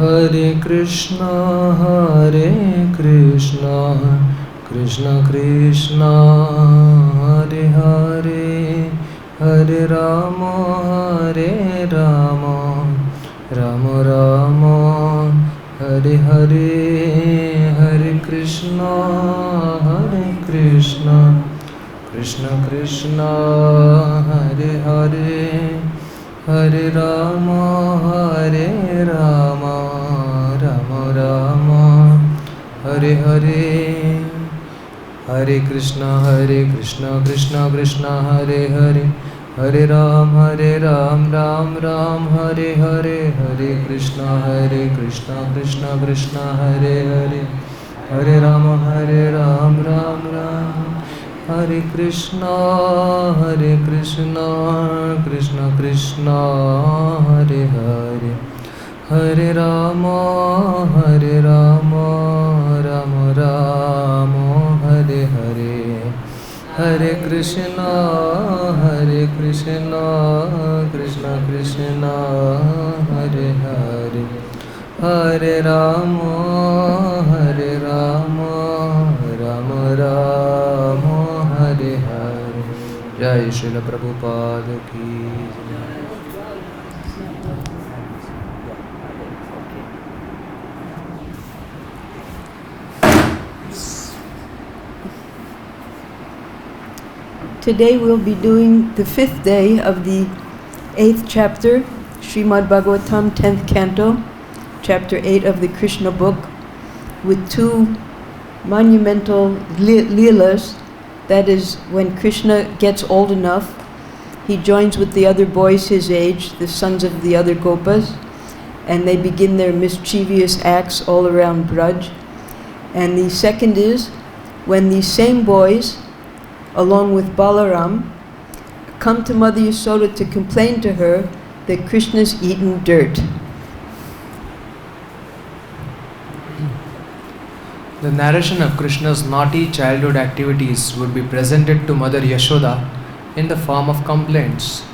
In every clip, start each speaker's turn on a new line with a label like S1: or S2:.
S1: Hare Krishna, Krishna Krishna, Hare Hare, Hare Rama, Rama Rama, Hare Hare, Hare Krishna, Krishna Krishna, Hare Hare, Hare Rama, Rama Rama, Hare Hare, Hare Krishna, Krishna Krishna, Hare Hare, Hare Ram, Ram Ram, Hare Hare, Hare Krishna, Krishna Krishna, Hare Hare, Hare Rama, Ram Ram, Hare Krishna, Krishna Krishna, Hare Hare, Hare Rama, Rama Rama, Hare Hare, Hare Krishna, Krishna Krishna, Hare Hare, Hare Rama, Rama Rama, Hare Hare. Jai Srila Prabhupada ki.
S2: Today we'll be doing the 5th day of the 8th chapter, Srimad Bhagavatam, 10th canto, chapter 8 of the Krishna book, with 2 monumental leelas. That is, when Krishna gets old enough, he joins with the other boys his age, the sons of the other Gopas, and they begin their mischievous acts all around Braj. And the second is when these same boys, along with Balaram, come to Mother Yasoda to complain to her that Krishna's eaten dirt.
S1: The narration of Krishna's naughty childhood activities would be presented to Mother Yashoda in the form of complaints.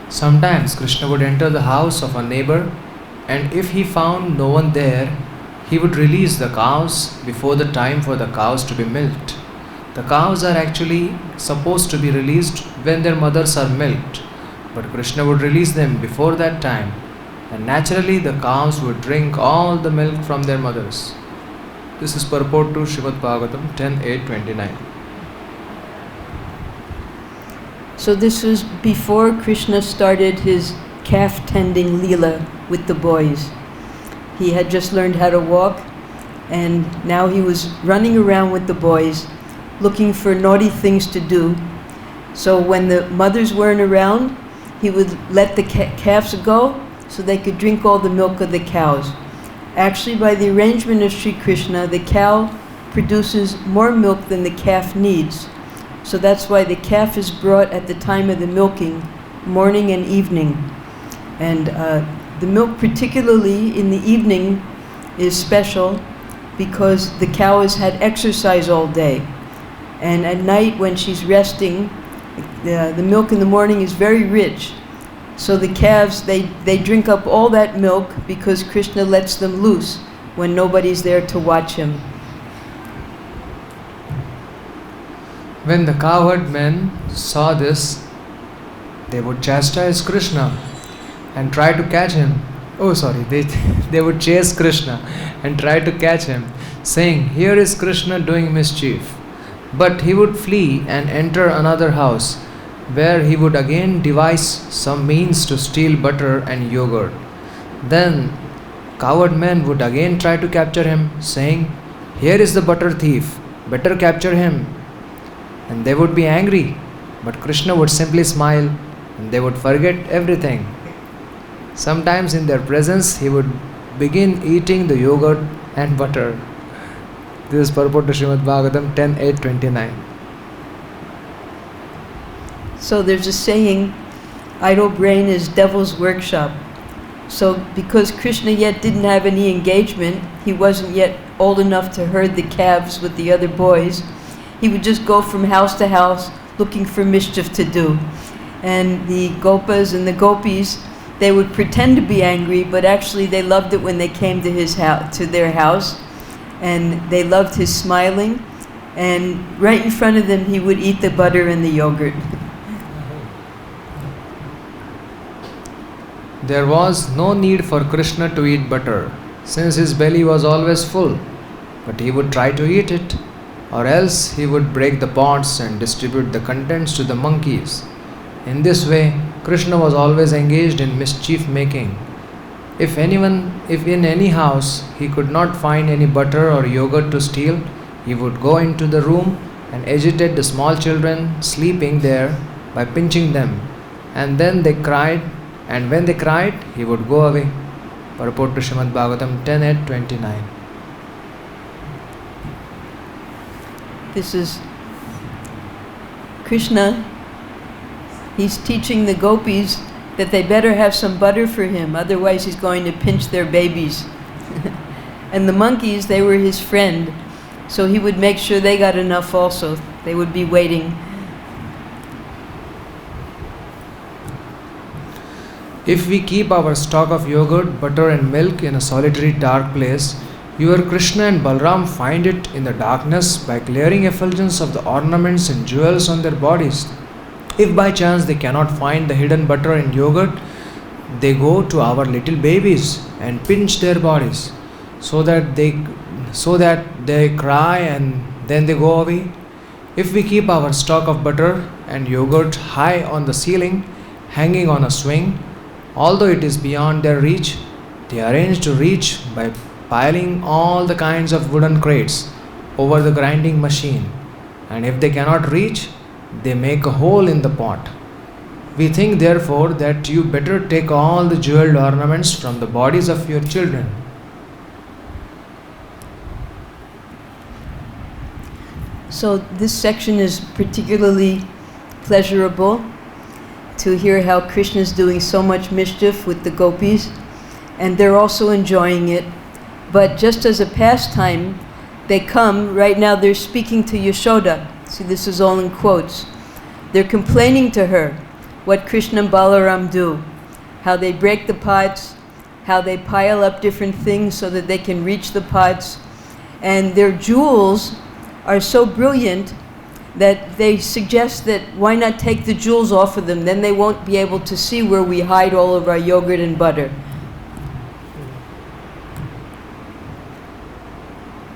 S1: Sometimes Krishna would enter the house of a neighbor, and if he found no one there, he would release the cows before the time for the cows to be milked. The cows are actually supposed to be released when their mothers are milked, but Krishna would release them before that time, and naturally the cows would drink all the milk from their mothers. This is purport to Srimad Bhagavatam 10.8.29.
S2: So this was before Krishna started his calf tending leela with the boys. He had just learned how to walk, and now he was running around with the boys looking for naughty things to do. So when the mothers weren't around, he would let the calves go so they could drink all the milk of the cows. Actually, by the arrangement of Sri Krishna, the cow produces more milk than the calf needs. So that's why the calf is brought at the time of the milking, morning and evening. And the milk, particularly in the evening, is special because the cow has had exercise all day. And at night, when she's resting, the milk in the morning is very rich. So the calves, they drink up all that milk because Krishna lets them loose when nobody's there to watch him.
S1: When the cowherd men saw this, they would chastise Krishna and try to catch him. They would chase Krishna and try to catch him, saying, "Here is Krishna doing mischief." But he would flee and enter another house, where he would again devise some means to steal butter and yogurt. Then coward men would again try to capture him, saying, "Here is the butter thief, better capture him." And they would be angry, but Krishna would simply smile and they would forget everything. Sometimes in their presence he would begin eating the yogurt and butter. This is purport to Srimad Bhagavatam 10.8.29.
S2: So there's a saying, idle brain is devil's workshop. So because Krishna yet didn't have any engagement, he wasn't yet old enough to herd the calves with the other boys, he would just go from house to house looking for mischief to do. And the gopas and the gopis, they would pretend to be angry, but actually they loved it when they came to his house, to their house, and they loved his smiling. And right in front of them, he would eat the butter and the yogurt.
S1: There was no need for Krishna to eat butter, since his belly was always full, but he would try to eat it, or else he would break the pots and distribute the contents to the monkeys. In this way, Krishna was always engaged in mischief making. If in any house he could not find any butter or yogurt to steal, he would go into the room and agitate the small children sleeping there by pinching them, and then they cried, and when they cried, he would go away. Purport to Srimad Bhagavatam 10:29.
S2: This is Krishna. He's teaching the gopis that they better have some butter for him, otherwise he's going to pinch their babies. And the monkeys, they were his friend, so he would make sure they got enough also. They would be waiting.
S1: If we keep our stock of yogurt, butter and milk in a solitary dark place, your Krishna and Balram find it in the darkness by clearing effulgence of the ornaments and jewels on their bodies. If by chance they cannot find the hidden butter and yogurt, they go to our little babies and pinch their bodies so that they cry and then they go away. If we keep our stock of butter and yogurt high on the ceiling, hanging on a swing, although it is beyond their reach, they arrange to reach by piling all the kinds of wooden crates over the grinding machine, and if they cannot reach, they make a hole in the pot. We think therefore that you better take all the jeweled ornaments from the bodies of your children.
S2: So this section is particularly pleasurable to hear how Krishna is doing so much mischief with the gopis, and they're also enjoying it. But just as a pastime, they come, right now they're speaking to Yashoda. See, this is all in quotes. They're complaining to her what Krishna and Balaram do, how they break the pots, how they pile up different things so that they can reach the pots, and their jewels are so brilliant that they suggest that why not take the jewels off of them, then they won't be able to see where we hide all of our yogurt and butter.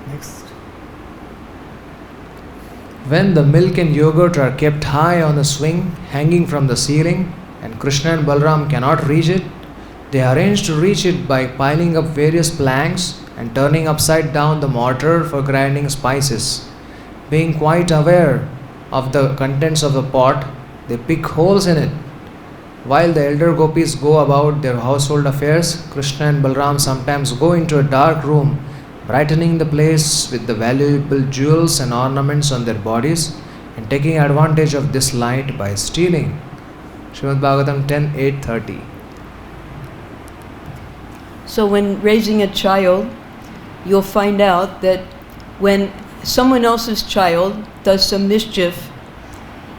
S1: Next. When the milk and yogurt are kept high on a swing hanging from the ceiling and Krishna and Balram cannot reach it, they arrange to reach it by piling up various planks and turning upside down the mortar for grinding spices. Being quite aware of the contents of the pot, they pick holes in it. While the elder gopis go about their household affairs, Krishna and Balram sometimes go into a dark room, brightening the place with the valuable jewels and ornaments on their bodies and taking advantage of this light by stealing. Srimad Bhagavatam 10:8-30.
S2: So when raising a child, you'll find out that when someone else's child does some mischief,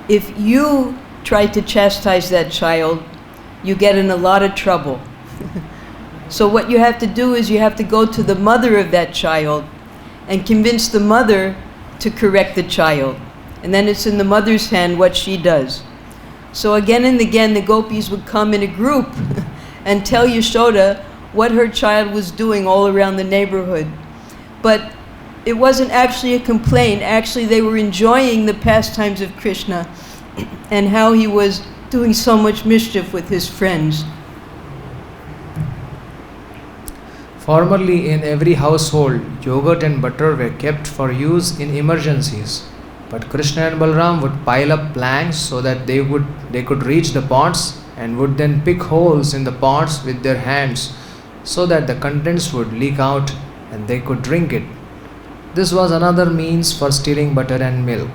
S2: if you try to chastise that child, you get in a lot of trouble. So what you have to do is you have to go to the mother of that child and convince the mother to correct the child. And then it's in the mother's hand what she does. So again and again the gopis would come in a group and tell Yashoda what her child was doing all around the neighborhood. But it wasn't actually a complaint. Actually, they were enjoying the pastimes of Krishna and how he was doing so much mischief with his friends.
S1: Formerly in every household, yogurt and butter were kept for use in emergencies. But Krishna and Balram would pile up planks so that they could reach the pots and would then pick holes in the pots with their hands so that the contents would leak out and they could drink it. This was another means for stealing butter and milk.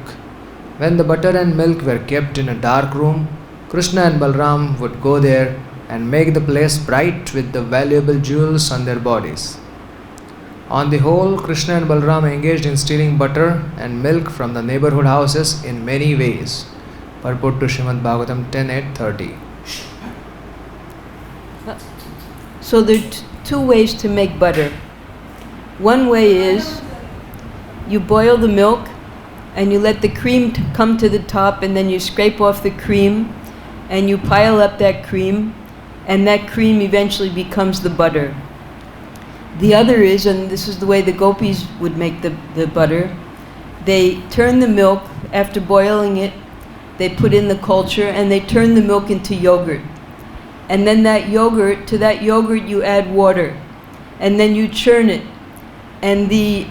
S1: When the butter and milk were kept in a dark room, Krishna and Balram would go there and make the place bright with the valuable jewels on their bodies. On the whole, Krishna and Balram engaged in stealing butter and milk from the neighborhood houses in many ways. Purport to Srimad Bhagavatam 10:8-30.
S2: So there are two ways to make butter. One way is you boil the milk and you let the cream come to the top, and then you scrape off the cream and you pile up that cream, and that cream eventually becomes the butter. The other is, and this is the way the gopis would make the butter, they turn the milk, after boiling it, they put in the culture and they turn the milk into yogurt. And then to that yogurt you add water, and then you churn it. And the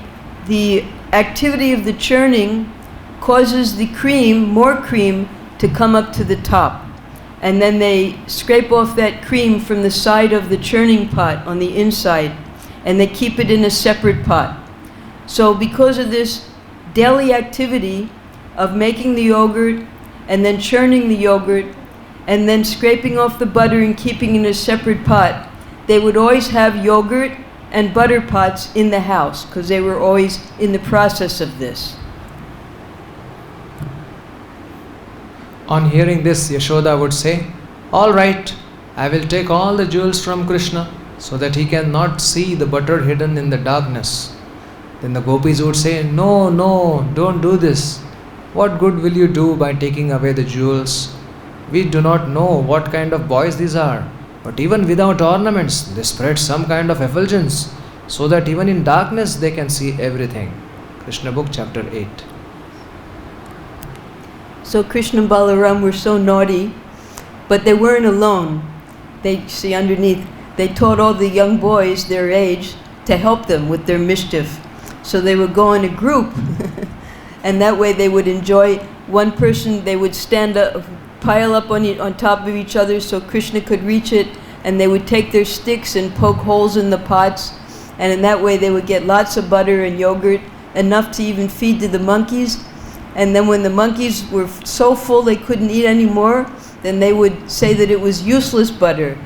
S2: activity of the churning causes the cream, more cream, to come up to the top. And then they scrape off that cream from the side of the churning pot on the inside, and they keep it in a separate pot. So because of this daily activity of making the yogurt and then churning the yogurt and then scraping off the butter and keeping it in a separate pot, they would always have yogurt and butter pots in the house because they were always in the process of this.
S1: On hearing this, Yashoda would say, "All right, I will take all the jewels from Krishna so that he cannot see the butter hidden in the darkness." Then the gopis would say, "No, no, don't do this. What good will you do by taking away the jewels? We do not know what kind of boys these are. But even without ornaments, they spread some kind of effulgence so that even in darkness they can see everything." Krishna book, chapter 8.
S2: So Krishna and Balaram were so naughty, but they weren't alone. They see underneath, they taught all the young boys their age to help them with their mischief. So they would go in a group, and that way they would enjoy one person. They would stand up, pile up on top of each other so Krishna could reach it, and they would take their sticks and poke holes in the pots, and in that way they would get lots of butter and yogurt, enough to even feed to the monkeys. And then when the monkeys were so full they couldn't eat anymore, then they would say that it was useless butter.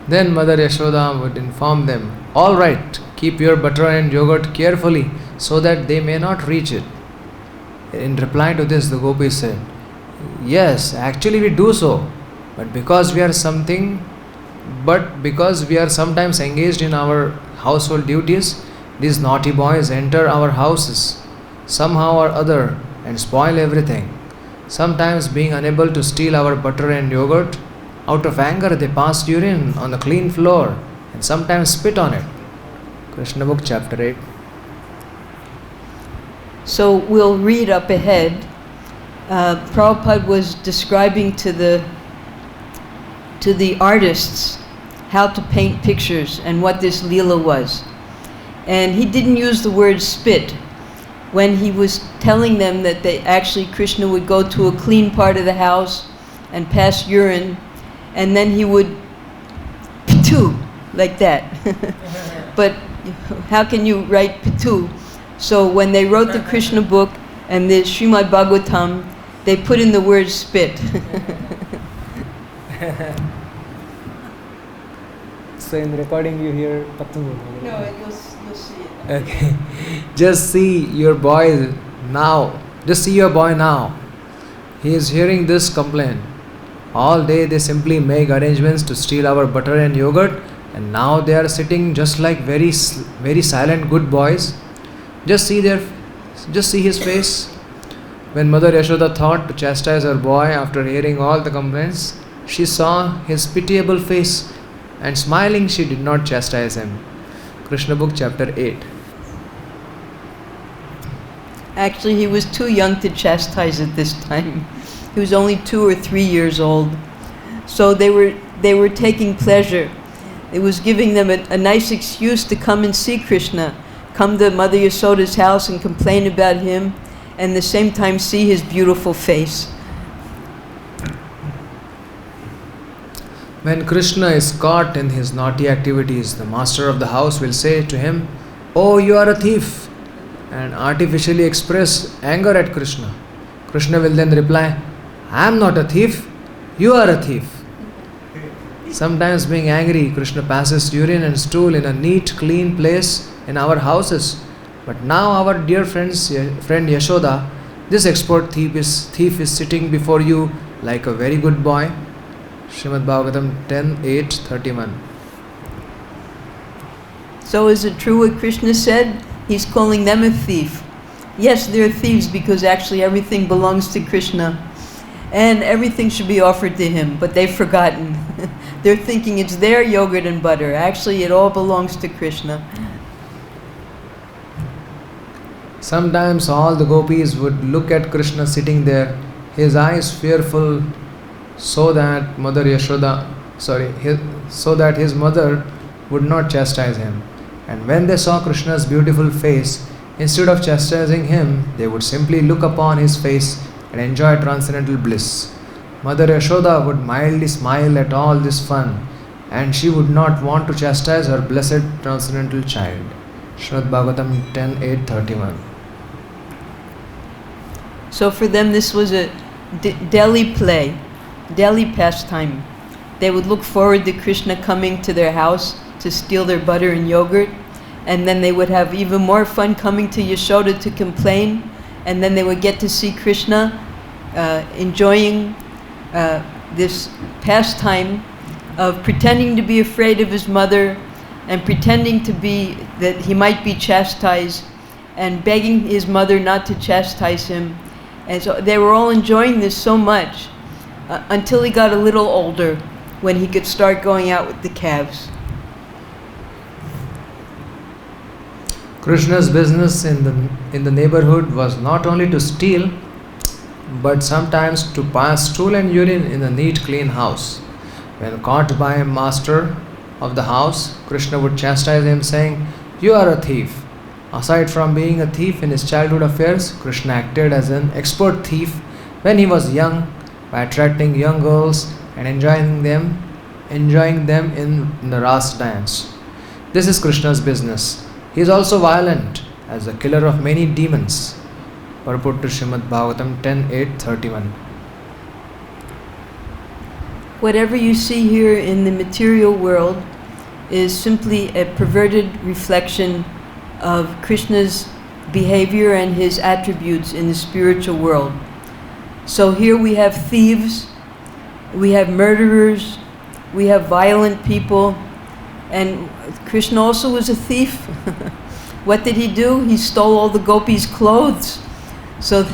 S1: Then Mother Yashoda would inform them, "All right, keep your butter and yogurt carefully so that they may not reach it." In reply to this, the gopis said, "Yes, actually we do so, but because we are sometimes engaged in our household duties, these naughty boys enter our houses somehow or other and spoil everything. Sometimes, being unable to steal our butter and yogurt, out of anger they pass urine on the clean floor and sometimes spit on it." Krishna book, chapter 8.
S2: So we'll read up ahead. Prabhupada was describing to the artists how to paint pictures and what this Leela was. And he didn't use the word spit when he was telling them that Krishna would go to a clean part of the house and pass urine, and then he would pitu, like that. But how can you write pitu? So when they wrote the Krishna book and the Srimad Bhagavatam, they put in the word spit.
S1: So in the recording you hear patu.
S2: No, you'll see it.
S1: Okay. Just see your boy now. He is hearing this complaint. All day they simply make arrangements to steal our butter and yogurt, and now they are sitting just like very silent good boys. Just see his face. When Mother Yashoda thought to chastise her boy after hearing all the complaints, she saw his pitiable face, and smiling she did not chastise him. Krishna book, chapter 8.
S2: Actually, he was too young to chastise at this time. He was only 2 or 3 years old. So they were taking pleasure. It was giving them a nice excuse to come and see Krishna, come to Mother Yasoda's house and complain about him, and at the same time see his beautiful face.
S1: When Krishna is caught in his naughty activities, the master of the house will say to him, "Oh, you are a thief," and artificially express anger at Krishna. Krishna will then reply, "I am not a thief, you are a thief." Sometimes, being angry, Krishna passes urine and stool in a neat, clean place in our houses. But now our dear friend Yashoda, this expert thief is sitting before you like a very good boy. Srimad Bhagavatam 10:8-31.
S2: So is it true what Krishna said? He's calling them a thief. Yes, they're thieves because actually everything belongs to Krishna. And everything should be offered to him, but they've forgotten. They're thinking it's their yogurt and butter. Actually, it all belongs to Krishna.
S1: Sometimes all the gopis would look at Krishna sitting there, his eyes fearful, so that his mother would not chastise him. And when they saw Krishna's beautiful face, instead of chastising him, they would simply look upon his face and enjoy transcendental bliss. Mother Yashoda would mildly smile at all this fun, and she would not want to chastise her blessed transcendental child. Srimad Bhagavatam 10:8-31.
S2: So for them this was a Delhi play, Delhi pastime. They would look forward to Krishna coming to their house to steal their butter and yogurt, and then they would have even more fun coming to Yashoda to complain, and then they would get to see Krishna enjoying this pastime of pretending to be afraid of his mother and pretending to be that he might be chastised and begging his mother not to chastise him. And so they were all enjoying this so much until he got a little older, when he could start going out with the calves.
S1: Krishna's business in the neighborhood was not only to steal, but sometimes to pass stool and urine in a neat, clean house. When caught by a master of the house, Krishna would chastise him, saying, "You are a thief." Aside from being a thief in his childhood affairs, Krishna acted as an expert thief when he was young by attracting young girls and enjoying them in the Ras dance. This is Krishna's business. He is also violent as the killer of many demons. Purport to Srimad Bhagavatam 10:8-31.
S2: Whatever you see here in the material world is simply a perverted reflection of Krishna's behavior and his attributes in the spiritual world. So here we have thieves, we have murderers, we have violent people, and Krishna also was a thief. What did he do? He stole all the gopis' clothes so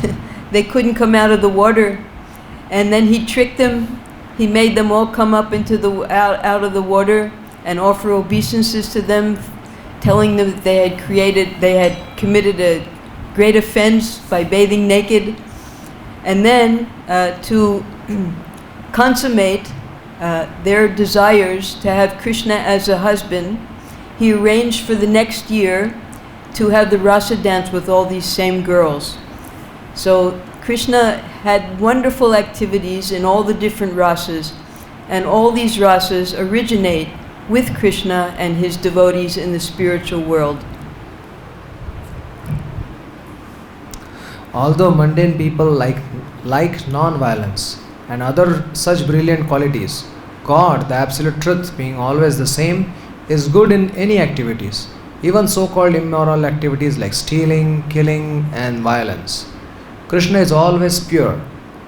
S2: they couldn't come out of the water. And then he tricked them. He made them all come up into out of the water and offer obeisances to them, telling them that they had committed a great offense by bathing naked. And then to consummate their desires to have Krishna as a husband, he arranged for the next year to have the rasa dance with all these same girls. So Krishna had wonderful activities in all the different rasas, and all these rasas originate with Krishna and his devotees in the spiritual world.
S1: Although mundane people like non-violence and other such brilliant qualities, God, the absolute truth, being always the same, is good in any activities, even so-called immoral activities like stealing, killing, and violence. Krishna is always pure,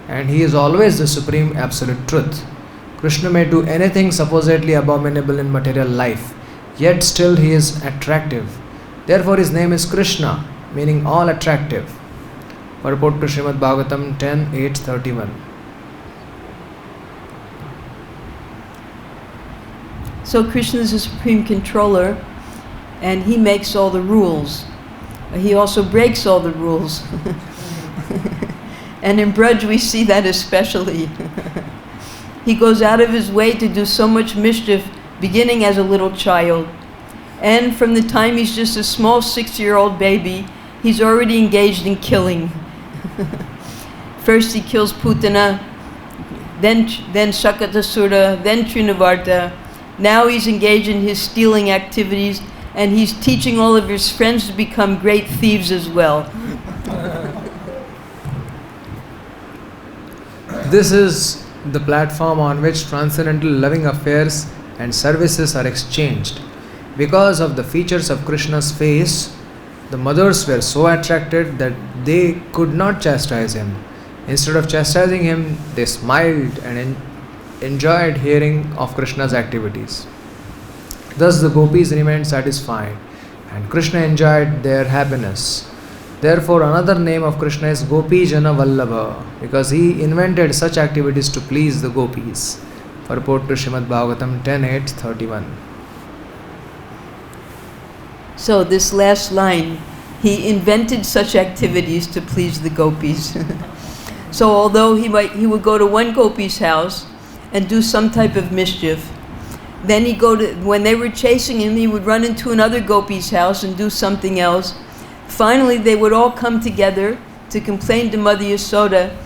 S1: and he is always the supreme absolute truth. Krishna may do anything supposedly abominable in material life, yet still he is attractive. Therefore his name is Krishna, meaning all attractive. Purport to Srimad Bhagavatam 10:8-31.
S2: So Krishna is the supreme controller, and he makes all the rules. He also breaks all the rules. And in Braj we see that especially. He goes out of his way to do so much mischief, beginning as a little child. And from the time he's just a small 6-year-old baby, he's already engaged in killing. First he kills Putana, then Shakatasura, then Trinavarta. Now he's engaged in his stealing activities, and he's teaching all of his friends to become great thieves as well.
S1: This is the platform on which transcendental loving affairs and services are exchanged. Because of the features of Krishna's face, the mothers were so attracted that they could not chastise him. Instead of chastising him, they smiled enjoyed hearing of Krishna's activities. Thus the gopis remained satisfied and Krishna enjoyed their happiness. Therefore another name of Krishna is Gopi Jana Vallabha, because he invented such activities to please the gopis. Purport to Srimad Bhagavatam 10.8.31.
S2: So this last line, he invented such activities to please the gopis. So although he would go to one gopi's house and do some type of mischief, then when they were chasing him, he would run into another gopi's house and do something else. Finally, they would all come together to complain to Mother Yasoda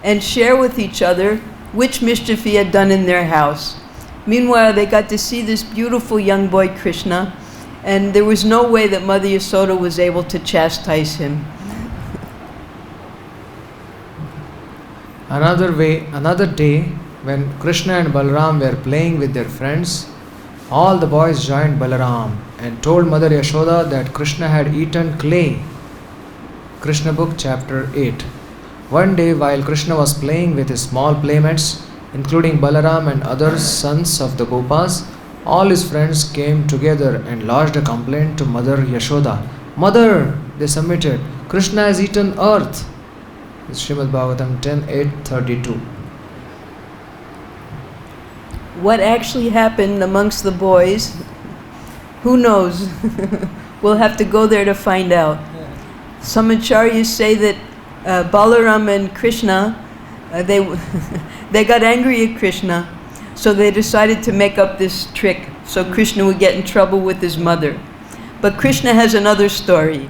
S2: and share with each other which mischief he had done in their house. Meanwhile, they got to see this beautiful young boy Krishna, and there was no way that Mother Yasoda was able to chastise him.
S1: Another day, when Krishna and Balaram were playing with their friends, all the boys joined Balaram and told Mother Yashoda that Krishna had eaten clay. Krishna book chapter 8. One day while Krishna was playing with his small playmates, including Balaram and other sons of the Gopas, all his friends came together and lodged a complaint to Mother Yashoda. Mother, they submitted, Krishna has eaten earth. It's Srimad Bhagavatam 10.8.32.
S2: What actually happened amongst the boys, who knows? We'll have to go there to find out. Some acharyas say that Balaram and Krishna, they got angry at Krishna, so they decided to make up this trick so Krishna would get in trouble with his mother. But Krishna has another story.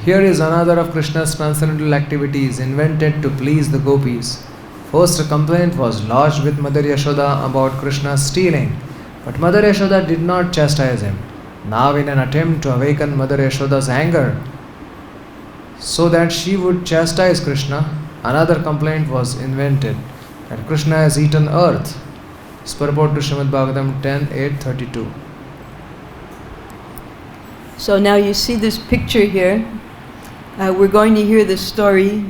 S1: Here is another of Krishna's transcendental activities invented to please the gopis. First, a complaint was lodged with Mother Yashoda about Krishna stealing, but Mother Yashoda did not chastise him. Now, in an attempt to awaken Mother Yashoda's anger so that she would chastise Krishna, another complaint was invented that Krishna has eaten earth. It's purport to Srimad Bhagavatam 10.8.32.
S2: So now you see this picture here. We're going to hear this story.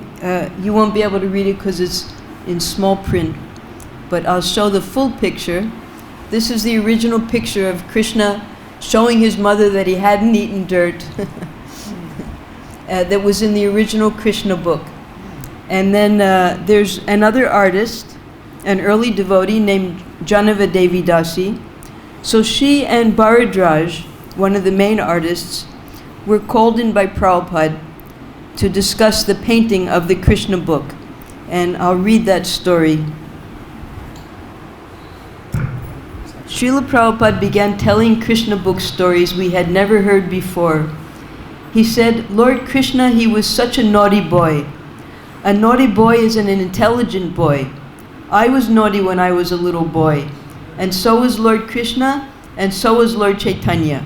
S2: You won't be able to read it because it's in small print, but I'll show the full picture. This is the original picture of Krishna showing his mother that he hadn't eaten dirt. That was in the original Krishna book. And then there's another artist, an early devotee named Janava Devi Dasi. So she and Bharadraj, one of the main artists, were called in by Prabhupada to discuss the painting of the Krishna book. And I'll read that story. Srila Prabhupada began telling Krishna book stories we had never heard before. He said, Lord Krishna, he was such a naughty boy. A naughty boy is an intelligent boy. I was naughty when I was a little boy. And so was Lord Krishna, and so was Lord Chaitanya.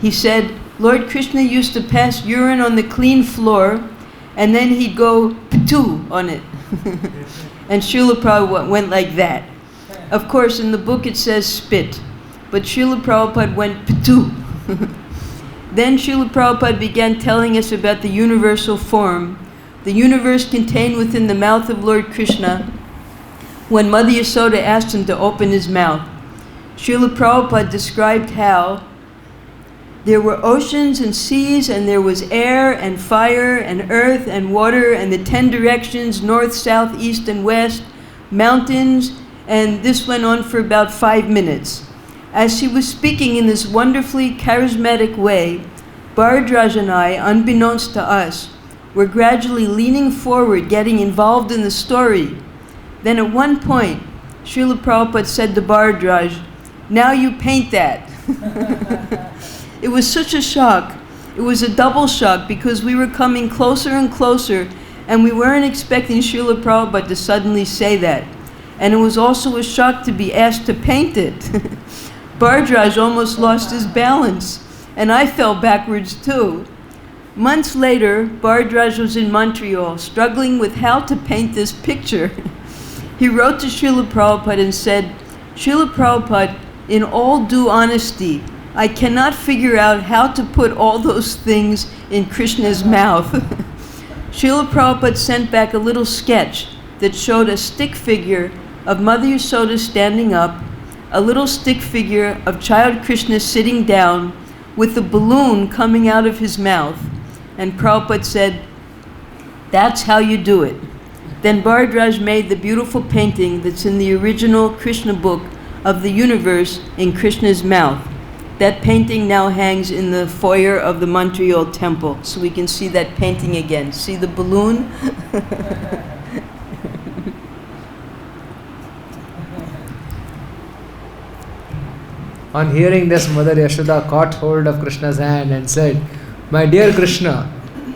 S2: He said, Lord Krishna used to pass urine on the clean floor, and then he'd go patu on it. And Srila Prabhupada went like that. Of course, in the book it says spit, but Srila Prabhupada went patu. Then Srila Prabhupada began telling us about the universal form, the universe contained within the mouth of Lord Krishna, when Mother Yasoda asked him to open his mouth. Srila Prabhupada described how there were oceans and seas, and there was air and fire and earth and water and the 10 directions, north, south, east, and west, mountains, and this went on for about 5 minutes. As she was speaking in this wonderfully charismatic way, Bharadraj and I, unbeknownst to us, were gradually leaning forward, getting involved in the story. Then at one point, Srila Prabhupada said to Bharadraj, now you paint that. It was such a shock. It was a double shock because we were coming closer and closer, and we weren't expecting Srila Prabhupada to suddenly say that. And it was also a shock to be asked to paint it. Bharadraj almost lost his balance, and I fell backwards too. Months later, Bharadraj was in Montreal, struggling with how to paint this picture. He wrote to Srila Prabhupada and said, Srila Prabhupada, in all due honesty, I cannot figure out how to put all those things in Krishna's mouth. Srila Prabhupada sent back a little sketch that showed a stick figure of Mother Yasoda standing up, a little stick figure of child Krishna sitting down with a balloon coming out of his mouth. And Prabhupada said, "That's how you do it." Then Bhardraj made the beautiful painting that's in the original Krishna book of the universe in Krishna's mouth. That painting now hangs in the foyer of the Montreal temple, so we can see that painting again. See the balloon?
S1: On hearing this, Mother Yashoda caught hold of Krishna's hand and said, "My dear Krishna,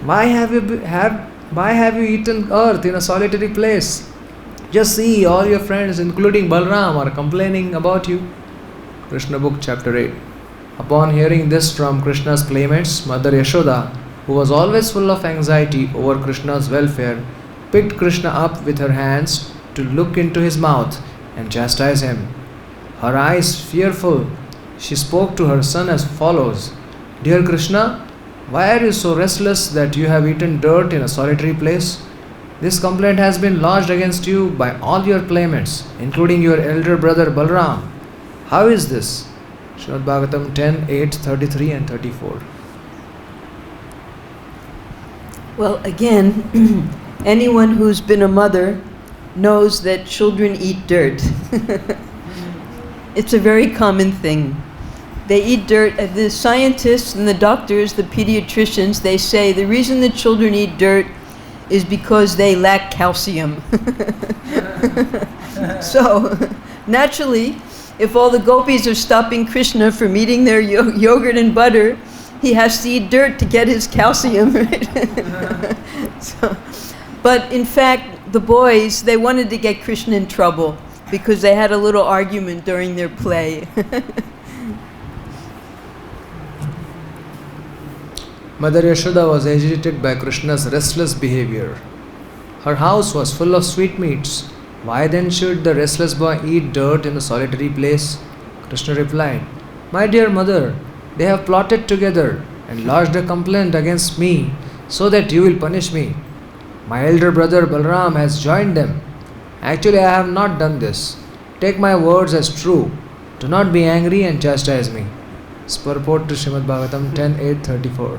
S1: why have you eaten earth in a solitary place? Just see, all your friends, including Balram, are complaining about you." Krishna Book, Chapter 8. Upon hearing this from Krishna's playmates, Mother Yashoda, who was always full of anxiety over Krishna's welfare, picked Krishna up with her hands to look into his mouth and chastise him. Her eyes fearful, she spoke to her son as follows: "Dear Krishna, why are you so restless that you have eaten dirt in a solitary place? This complaint has been lodged against you by all your playmates, including your elder brother Balram. How is this?" Srimad Bhagavatam 10:8, 33 and 34.
S2: Well, again, anyone who's been a mother knows that children eat dirt. It's a very common thing. They eat dirt. The scientists and the doctors, the pediatricians, they say the reason the children eat dirt is because they lack calcium. So, naturally, if all the gopis are stopping Krishna from eating their yogurt and butter, he has to eat dirt to get his calcium, right? So, but in fact, the boys, they wanted to get Krishna in trouble because they had a little argument during their play.
S1: Mother Yashoda was agitated by Krishna's restless behavior. Her house was full of sweetmeats. Why then should the restless boy eat dirt in a solitary place? Krishna replied, "My dear mother, they have plotted together and lodged a complaint against me so that you will punish me. My elder brother Balram has joined them. Actually, I have not done this. Take my words as true. Do not be angry and chastise me." Purport to Srimad Bhagavatam 10:8, 34.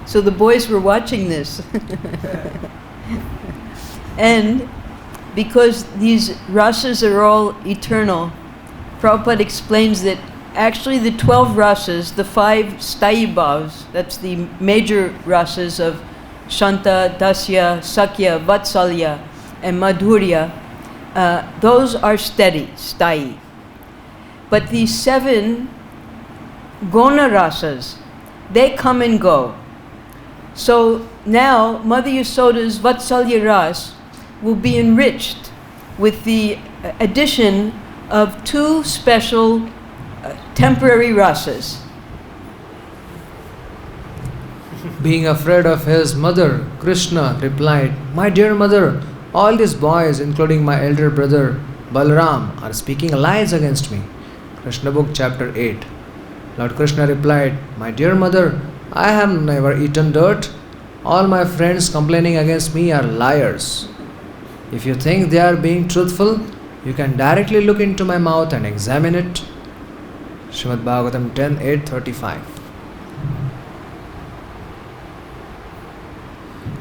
S2: So the boys were watching this. And because these rasas are all eternal, Prabhupada explains that actually the 12 rasas, the 5 sthayi bhavs, that's the major rasas of Shanta, Dasya, Sakya, Vatsalya, and Madhurya, those are steady, sthayi. But these 7 gona rasas, they come and go. So now Mother Yasoda's Vatsalya ras will be enriched with the addition of 2 special temporary rasas.
S1: Being afraid of his mother, Krishna replied, "My dear mother, all these boys, including my elder brother Balram, are speaking lies against me." Krishna Book, Chapter 8. Lord Krishna replied, "My dear mother, I have never eaten dirt. All my friends complaining against me are liars. If you think they are being truthful, you can directly look into my mouth and examine it." Srimad Bhagavatam 10:8, 35.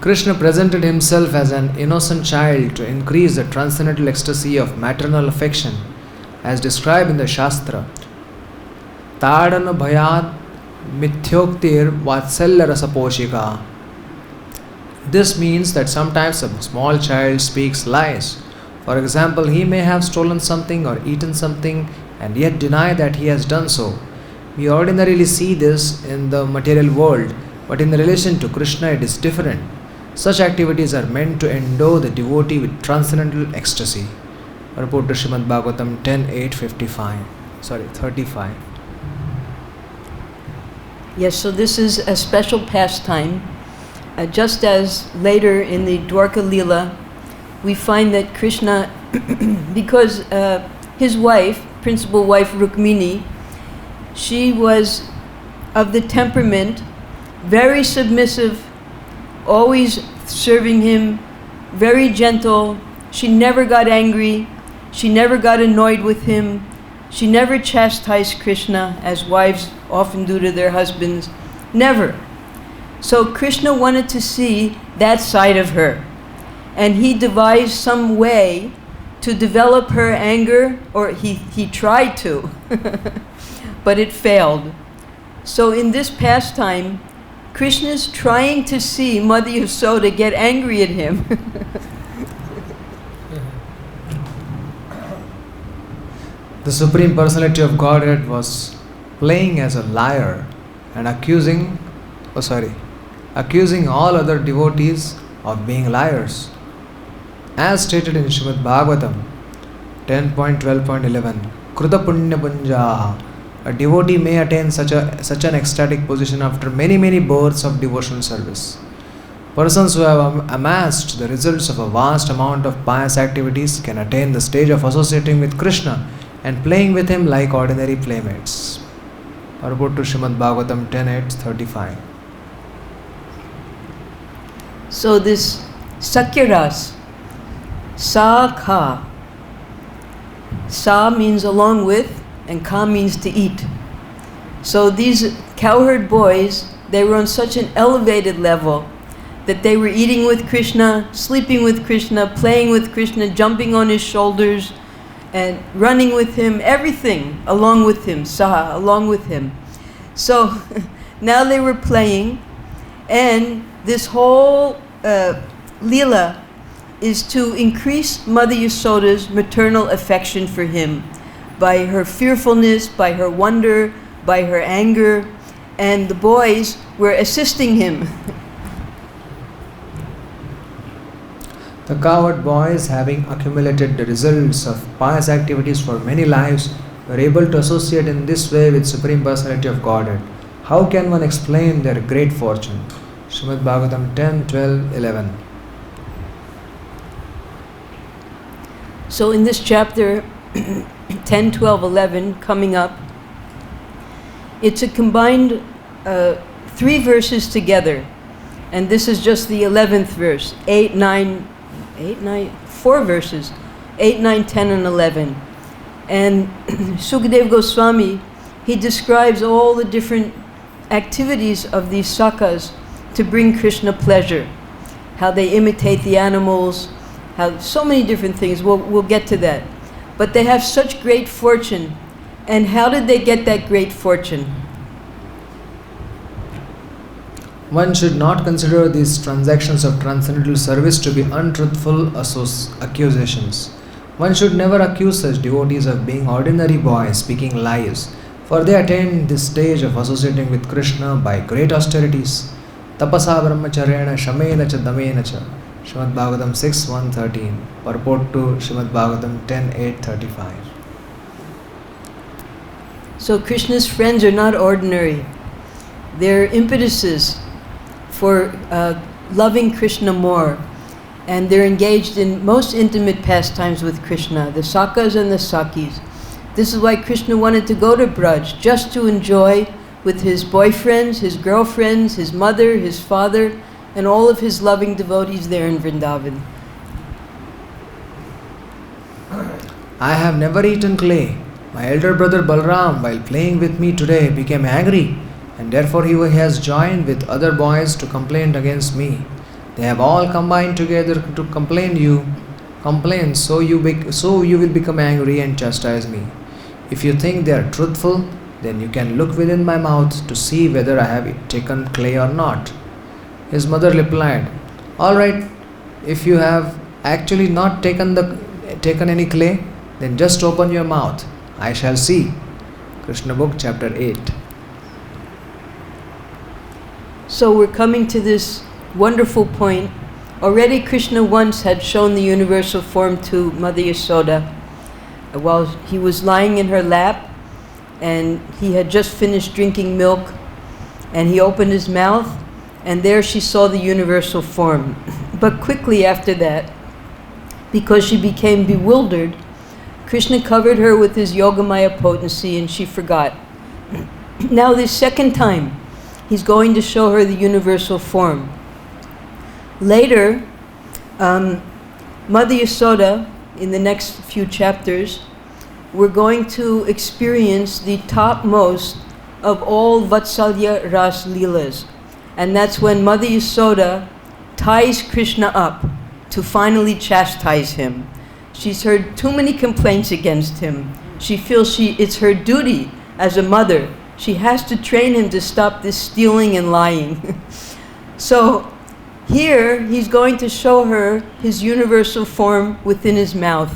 S1: Krishna presented himself as an innocent child to increase the transcendental ecstasy of maternal affection, as described in the Shastra. Tadana bhayat mithyoktir vatsalya rasaposhika. This means that sometimes a small child speaks lies. For example, he may have stolen something or eaten something and yet deny that he has done so. We ordinarily see this in the material world, but in relation to Krishna it is different. Such activities are meant to endow the devotee with transcendental ecstasy. Report to Srimad Bhagavatam 10:8, 35.
S2: Yes, so this is a special pastime. Just as later in the Dwarka Leela, we find that Krishna, because his wife, principal wife Rukmini, she was of the temperament, very submissive always serving him, very gentle. She never got angry. She never got annoyed with him. She never chastised Krishna, as wives often do to their husbands. Never. So Krishna wanted to see that side of her. And he devised some way to develop her anger, or he tried to, but it failed. So in this pastime, Krishna's trying to see Mother Yasoda get angry at him.
S1: The Supreme Personality of Godhead was playing as a liar and accusing all other devotees of being liars. As stated in Srimad Bhagavatam 10.12.11, Kruta Punya Punjaha, a devotee may attain such an ecstatic position after many births of devotional service. Persons who have amassed the results of a vast amount of pious activities can attain the stage of associating with Krishna and playing with him like ordinary playmates. Purport to Srimad Bhagavatam 10.8.35.
S2: So this Sakyaras, Sa-Kha. Sa means along with, and Ka means to eat. So these cowherd boys, they were on such an elevated level that they were eating with Krishna, sleeping with Krishna, playing with Krishna, jumping on his shoulders, and running with him, everything along with him, Saha, along with him. So now they were playing, and this whole Leela is to increase Mother Yasoda's maternal affection for him by her fearfulness, by her wonder, by her anger, and the boys were assisting him.
S1: The cowherd boys, having accumulated the results of pious activities for many lives, were able to associate in this way with Supreme Personality of Godhead. How can one explain their great fortune? Srimad Bhagavatam 10.12.11.
S2: So in this chapter 10, 12, 11 coming up, it's a combined 3 verses together, and this is just the 11th verse. 4 verses, 8, 9, 10, and 11. And Sukadeva Goswami, he describes all the different activities of these sakas to bring Krishna pleasure, how they imitate the animals, how so many different things. We'll get to that. But they have such great fortune. And how did they get that great fortune?
S1: One should not consider these transactions of transcendental service to be untruthful accusations. One should never accuse such devotees of being ordinary boys speaking lies, for they attain this stage of associating with Krishna by great austerities. Tapasa brahmacharyena shamena cha damena cha. Srimad Bhagavatam 6.1.13. Purport to Srimad Bhagavatam 10.8.35.
S2: So Krishna's friends are not ordinary. They're impetuses for loving Krishna more. And they're engaged in most intimate pastimes with Krishna, the Sakas and the Sakis. This is why Krishna wanted to go to Braj, just to enjoy with his boyfriends, his girlfriends, his mother, his father, and all of his loving devotees there in Vrindavan.
S1: I have never eaten clay. My elder brother Balram, while playing with me today, became angry, and therefore he has joined with other boys to complain against me. They have all combined together to complain, so you will become angry and chastise me. If you think they are truthful, then you can look within my mouth to see whether I have taken clay or not. His mother replied, all right, if you have actually not taken any clay, then just open your mouth. I shall see. Krishna Book, Chapter 8.
S2: So we're coming to this wonderful point. Already Krishna once had shown the universal form to Mother Yasoda while he was lying in her lap, and he had just finished drinking milk, and he opened his mouth, and there she saw the universal form. But quickly after that, because she became bewildered, Krishna covered her with his Yogamaya potency and she forgot. Now this second time, he's going to show her the universal form. Later, Mother Yasoda, in the next few chapters, we're going to experience the topmost of all Vatsalya Ras Leelas. And that's when Mother Yasoda ties Krishna up to finally chastise him. She's heard too many complaints against him. She feels it's her duty as a mother. She has to train him to stop this stealing and lying. So here he's going to show her his universal form within his mouth.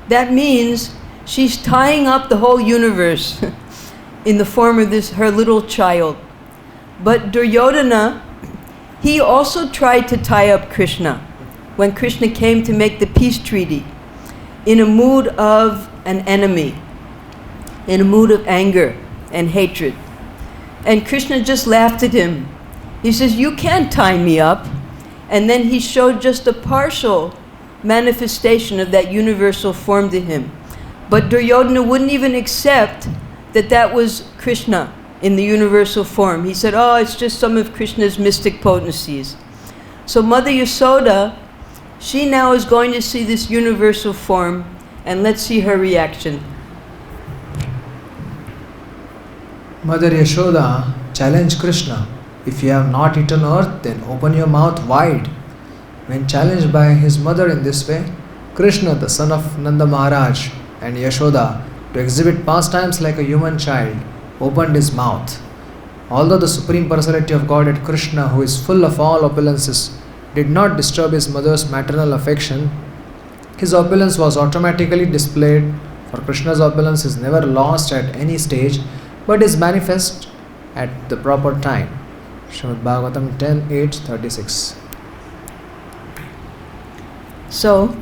S2: That means she's tying up the whole universe in the form of her little child. But Duryodhana, he also tried to tie up Krishna when Krishna came to make the peace treaty in a mood of an enemy, in a mood of anger and hatred. And Krishna just laughed at him. He says, "You can't tie me up." And then he showed just a partial manifestation of that universal form to him. But Duryodhana wouldn't even accept that that was Krishna in the universal form. He said, "Oh, it's just some of Krishna's mystic potencies." So Mother Yasoda, she now is going to see this universal form, and let's see her reaction.
S1: Mother Yashoda challenged Krishna, "If you have not eaten earth, then open your mouth wide." When challenged by his mother in this way, Krishna, the son of Nanda Maharaj, and Yashoda, to exhibit pastimes like a human child, opened his mouth. Although the Supreme Personality of Godhead Krishna, who is full of all opulences, did not disturb his mother's maternal affection, his opulence was automatically displayed, for Krishna's opulence is never lost at any stage, but is manifest at the proper time. Srimad Bhagavatam 10:8-36.
S2: So,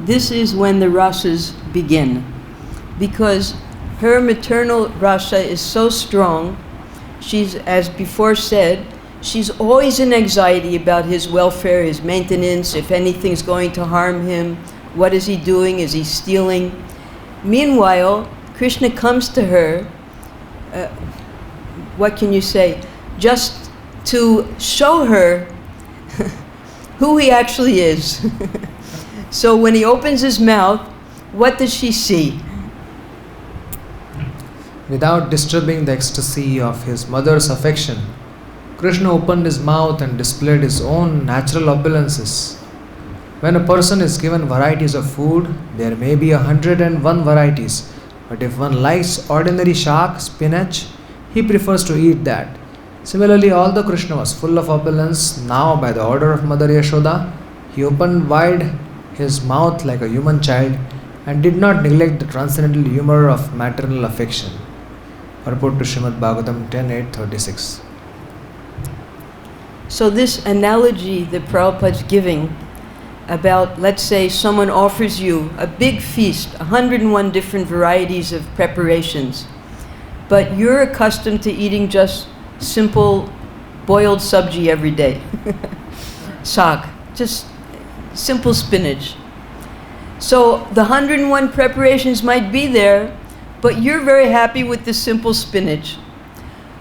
S2: this is when the rasas begin, because her maternal rasa is so strong. She's, as before said, she's always in anxiety about his welfare, his maintenance, if anything's going to harm him, what is he doing, is he stealing? Meanwhile, Krishna comes to her, what can you say, just to show her who he actually is. So when he opens his mouth, what does she see?
S1: Without disturbing the ecstasy of his mother's affection, Krishna opened his mouth and displayed his own natural opulences. When a person is given varieties of food, there may be 101 varieties, but if one likes ordinary shak, spinach, he prefers to eat that. Similarly, although Krishna was full of opulence, now by the order of Mother Yashoda, he opened wide his mouth like a human child and did not neglect the transcendental humor of maternal affection. Purport to Srimad Bhagavatam 10:8-36.
S2: So this analogy that Prabhupada's giving about, let's say someone offers you a big feast, 101 different varieties of preparations, but you're accustomed to eating just simple boiled sabji every day. Saag, just simple spinach. So the 101 preparations might be there, but you're very happy with the simple spinach.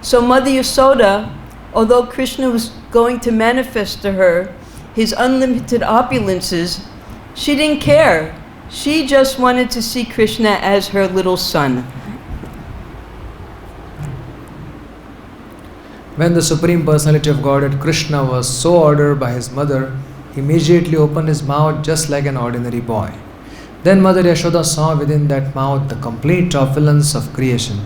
S2: So Mother Yasoda, although Krishna was going to manifest to her his unlimited opulences, she didn't care. She just wanted to see Krishna as her little son.
S1: When the Supreme Personality of Godhead Krishna was so ordered by his mother, he immediately opened his mouth just like an ordinary boy. Then Mother Yashoda saw within that mouth the complete opulence of creation.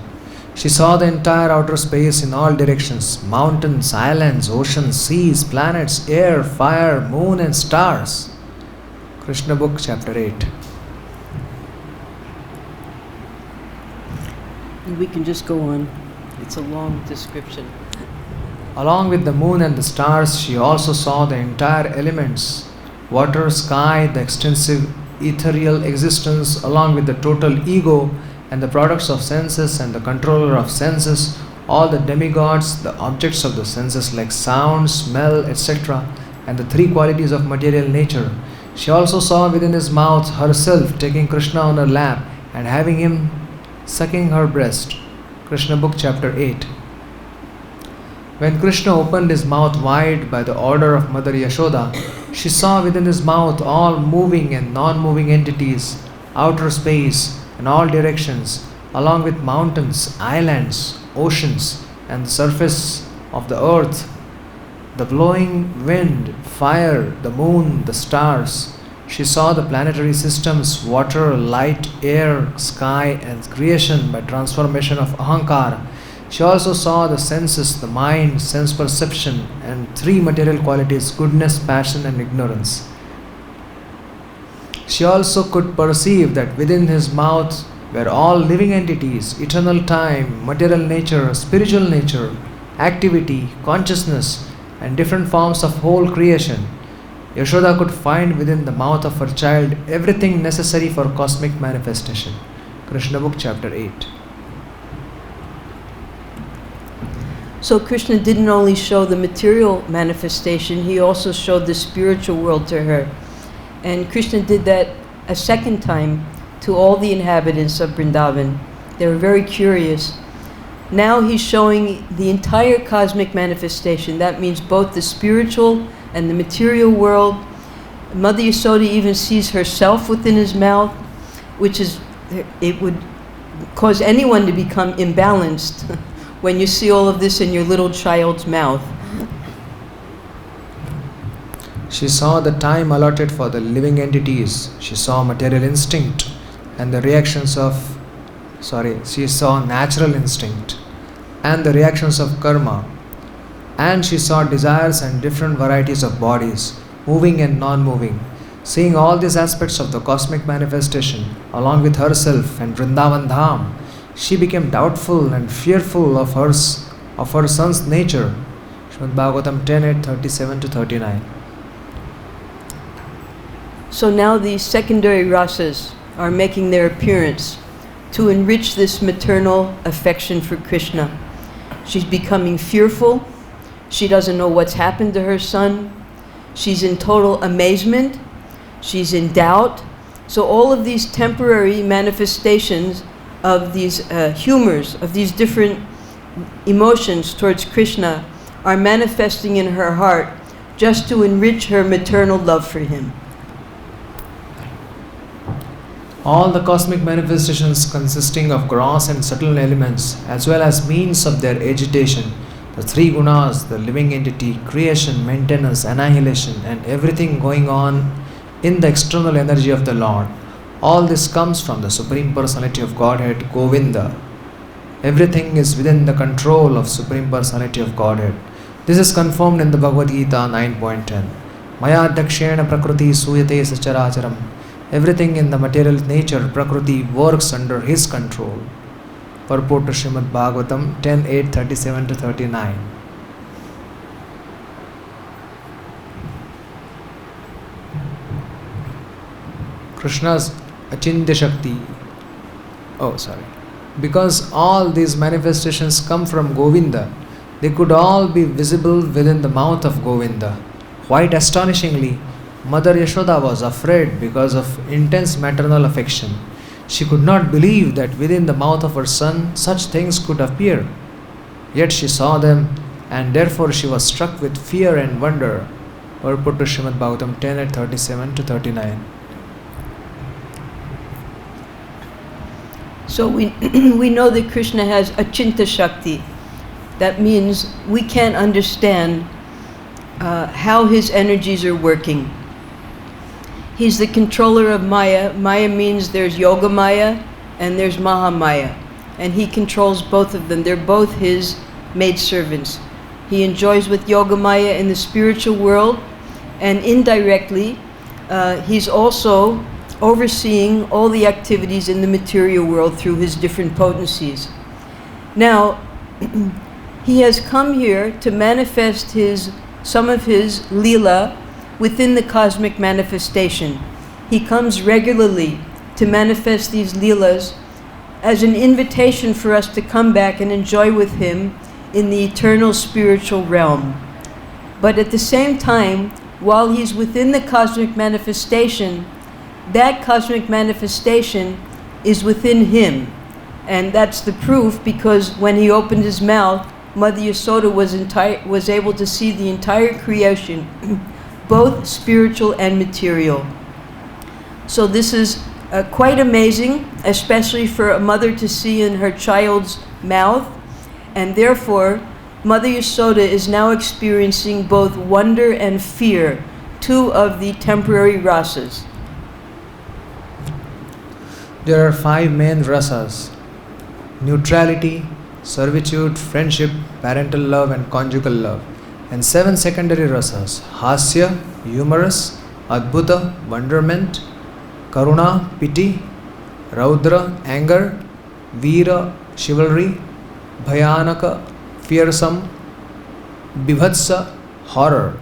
S1: She saw the entire outer space in all directions, mountains, islands, oceans, seas, planets, air, fire, moon and stars. Krishna Book, Chapter 8.
S2: We can just go on. It's a long description.
S1: Along with the moon and the stars, she also saw the entire elements, water, sky, the extensive ethereal existence, along with the total ego and the products of senses and the controller of senses, all the demigods, the objects of the senses like sound, smell, etc., and the three qualities of material nature. She also saw within his mouth herself taking Krishna on her lap and having him sucking her breast. Krishna Book, Chapter 8. When Krishna opened his mouth wide by the order of Mother Yashoda, she saw within his mouth all moving and non-moving entities, outer space and all directions, along with mountains, islands, oceans, and the surface of the earth, the blowing wind, fire, the moon, the stars. She saw the planetary systems, water, light, air, sky, and creation by transformation of Ahankara. She also saw the senses, the mind, sense perception, and three material qualities: goodness, passion, and ignorance. She also could perceive that within his mouth were all living entities, eternal time, material nature, spiritual nature, activity, consciousness, and different forms of whole creation. Yashoda could find within the mouth of her child everything necessary for cosmic manifestation. Krishna Book, Chapter 8.
S2: So Krishna didn't only show the material manifestation, he also showed the spiritual world to her. And Krishna did that a second time to all the inhabitants of Vrindavan. They were very curious. Now he's showing the entire cosmic manifestation. That means both the spiritual and the material world. Mother Yasoda even sees herself within his mouth, which is, it would cause anyone to become imbalanced when you see all of this in your little child's mouth.
S1: She saw the time allotted for the living entities. She saw material instinct and the reactions of, she saw natural instinct and the reactions of karma. And she saw desires and different varieties of bodies, moving and non-moving. Seeing all these aspects of the cosmic manifestation, along with herself and Vrindavan Dham, she became doubtful and fearful of her son's nature. Srimad Bhagavatam 10:8-37-39.
S2: So now these secondary rasas are making their appearance to enrich this maternal affection for Krishna. She's becoming fearful. She doesn't know what's happened to her son. She's in total amazement. She's in doubt. So all of these temporary manifestations of these humors, of these different emotions towards Krishna are manifesting in her heart just to enrich her maternal love for him.
S1: All the cosmic manifestations consisting of gross and subtle elements as well as means of their agitation, the three gunas, the living entity, creation, maintenance, annihilation, and everything going on in the external energy of the Lord. All this comes from the Supreme Personality of Godhead, Govinda. Everything is within the control of Supreme Personality of Godhead. This is confirmed in the Bhagavad-Gita 9.10. Maya dakshena prakriti suyate sacharacharam. Everything in the material nature, Prakriti, works under his control. Purport to Srimad Bhagavatam 10:8-37-39. Krishna's Achintya Shakti. Because all these manifestations come from Govinda, they could all be visible within the mouth of Govinda. Quite astonishingly, Mother Yashoda was afraid because of intense maternal affection. She could not believe that within the mouth of her son such things could appear. Yet she saw them, and therefore she was struck with fear and wonder. Purport to Srimad Bhagavatam 10:37-39.
S2: So we know that Krishna has Achintya Shakti. That means we can't understand how his energies are working. He's the controller of Maya. Maya means there's Yoga Maya and there's Maha Maya. And he controls both of them. They're both his maidservants. He enjoys with Yoga Maya in the spiritual world, and indirectly he's also overseeing all the activities in the material world through his different potencies. Now, he has come here to manifest some of his Leela within the cosmic manifestation. He comes regularly to manifest these Leelas as an invitation for us to come back and enjoy with him in the eternal spiritual realm. But at the same time, while he's within the cosmic manifestation, that cosmic manifestation is within him. And that's the proof, because when he opened his mouth, Mother Yasoda was able to see the entire creation, both spiritual and material. So this is quite amazing, especially for a mother to see in her child's mouth, and therefore Mother Yasoda is now experiencing both wonder and fear, two of the temporary rasas.
S1: There are 5 main rasas: neutrality, servitude, friendship, parental love and conjugal love, and 7 secondary rasas: hasya, humorous, adbhuta, wonderment, karuna, pity, raudra, anger, veera, chivalry, bhayanaka, fearsome, bibhatsa, horror.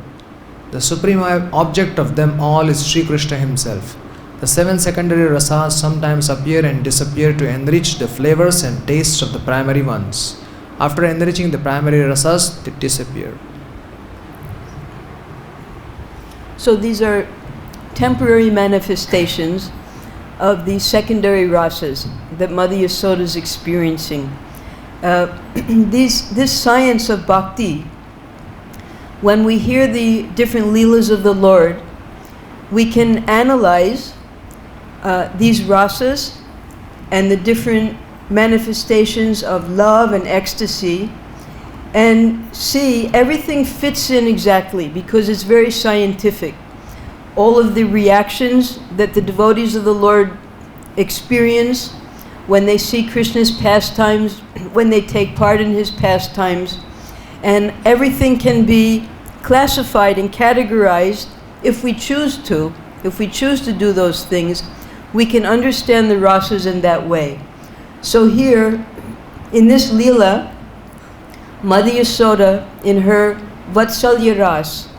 S1: The supreme object of them all is Sri Krishna himself. The 7 secondary rasas sometimes appear and disappear to enrich the flavors and tastes of the primary ones. After enriching the primary rasas, they disappear.
S2: So these are temporary manifestations of the secondary rasas that Mother Yasoda is experiencing. This science of bhakti, when we hear the different leelas of the Lord, we can analyze these rasas and the different manifestations of love and ecstasy and see everything fits in exactly because it's very scientific. All of the reactions that the devotees of the Lord experience when they see Krishna's pastimes, when they take part in his pastimes, and everything can be classified and categorized if we choose to. If we choose to do those things, we can understand the rasas in that way. So here, in this Leela, Mother Yasoda, in her Vatsalya Ras,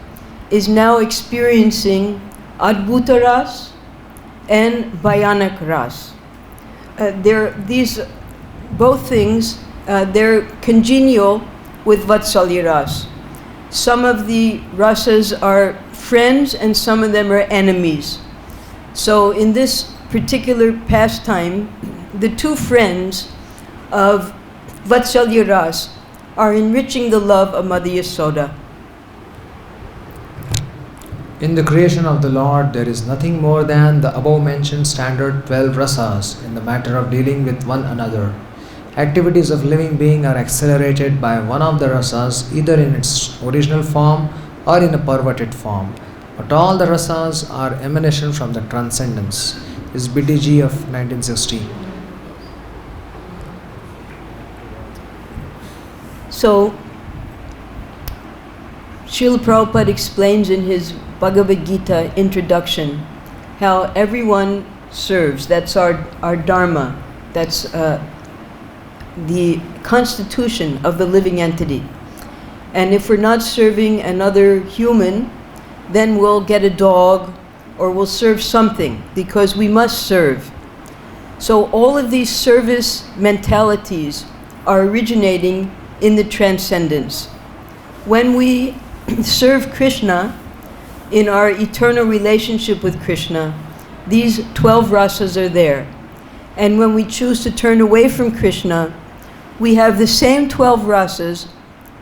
S2: is now experiencing Adbhuta Ras and Bhayanak Ras. These both things, they're congenial with Vatsalya Ras. Some of the rasas are friends and some of them are enemies. So in this particular pastime, the two friends of Vatsalya Ras are enriching the love of Mother Yasoda.
S1: In the creation of the Lord, there is nothing more than the above-mentioned standard 12 rasas in the matter of dealing with one another. Activities of living being are accelerated by one of the rasas, either in its original form or in a perverted form. But all the rasas are emanation from the transcendence. Is BTG of 1960.
S2: So, Srila Prabhupada explains in his Bhagavad-Gita introduction how everyone serves. That's our dharma. That's the constitution of the living entity. And if we're not serving another human, then we'll get a dog or we'll serve something because we must serve. So all of these service mentalities are originating in the transcendence. When we serve Krishna in our eternal relationship with Krishna, these 12 rasas are there. And when we choose to turn away from Krishna, we have the same 12 rasas,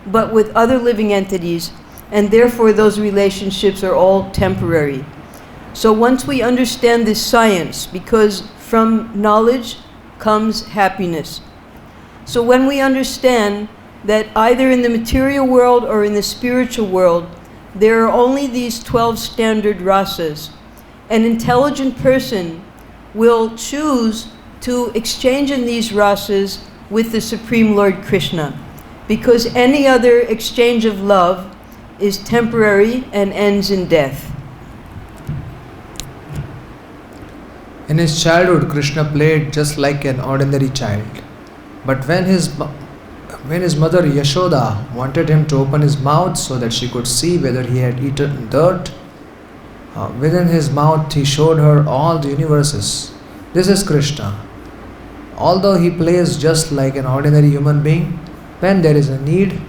S2: but with other living entities, and therefore those relationships are all temporary. So once we understand this science, because from knowledge comes happiness. So when we understand that either in the material world or in the spiritual world, there are only these 12 standard rasas, an intelligent person will choose to exchange in these rasas with the Supreme Lord Krishna, because any other exchange of love is temporary and ends in death.
S1: In his childhood, Krishna played just like an ordinary child. But when his mother Yashoda wanted him to open his mouth so that she could see whether he had eaten dirt, within his mouth he showed her all the universes. This is Krishna. Although he plays just like an ordinary human being, when there is a need,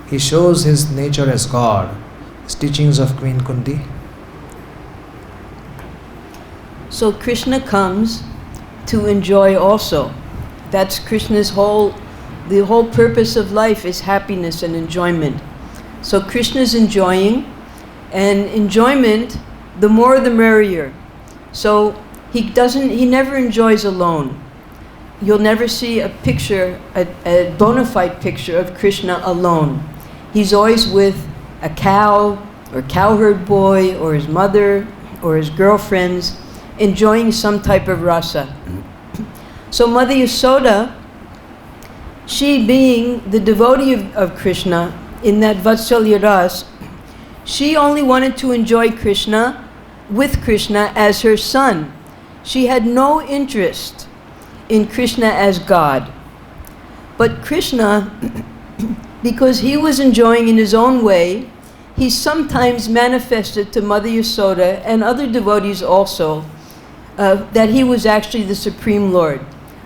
S1: he shows his nature as God. His teachings of Queen Kunti.
S2: So Krishna comes to enjoy also. That's Krishna's whole The whole purpose of life is happiness and enjoyment. So Krishna's enjoying, and enjoyment, the more the merrier. So he never enjoys alone. You'll never see a picture, a bona fide picture of Krishna alone. He's always with a cow, or cowherd boy, or his mother, or his girlfriends, enjoying some type of rasa. So Mother Yasoda, she being the devotee of Krishna in that Vatsalya Ras, she only wanted to enjoy Krishna with Krishna as her son. She had no interest in Krishna as God. But Krishna, because he was enjoying in his own way, he sometimes manifested to Mother Yasoda and other devotees also that he was actually the Supreme Lord,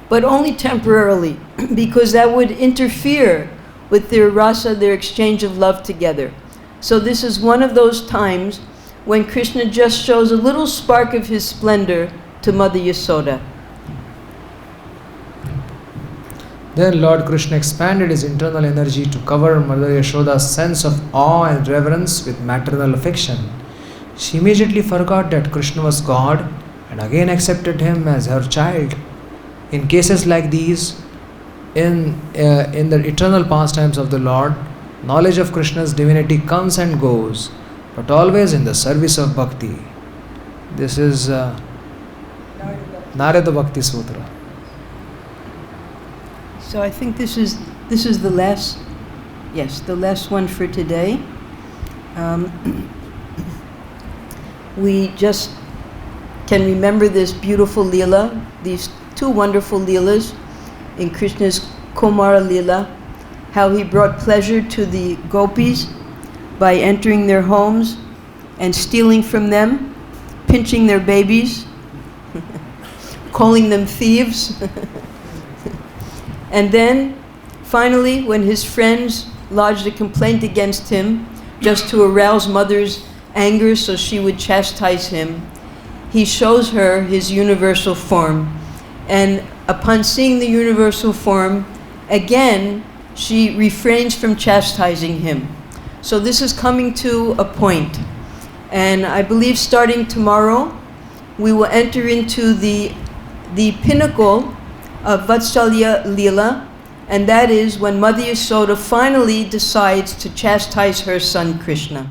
S2: but only temporarily, because that would interfere with their rasa, their exchange of love together. So this is one of those times when Krishna just shows a little spark of his splendor to Mother Yasoda.
S1: Then Lord Krishna expanded his internal energy to cover Mother Yashoda's sense of awe and reverence with maternal affection. She immediately forgot that Krishna was God and again accepted him as her child. In cases like these, in the eternal pastimes of the Lord, knowledge of Krishna's divinity comes and goes, but always in the service of bhakti. This is Narada Bhakti Sutra.
S2: So I think this is the last, the last one for today. We just can remember this beautiful Leela, these two wonderful Leelas in Krishna's Kumara Leela, how he brought pleasure to the gopis by entering their homes and stealing from them, pinching their babies, calling them thieves. And then, finally, when his friends lodged a complaint against him, just to arouse Mother's anger so she would chastise him, he shows her his universal form. And upon seeing the universal form, again, she refrains from chastising him. So this is coming to a point. And I believe starting tomorrow, we will enter into the pinnacle of Vatsalya Leela, and that is when Mother Yasoda finally decides to chastise her son Krishna.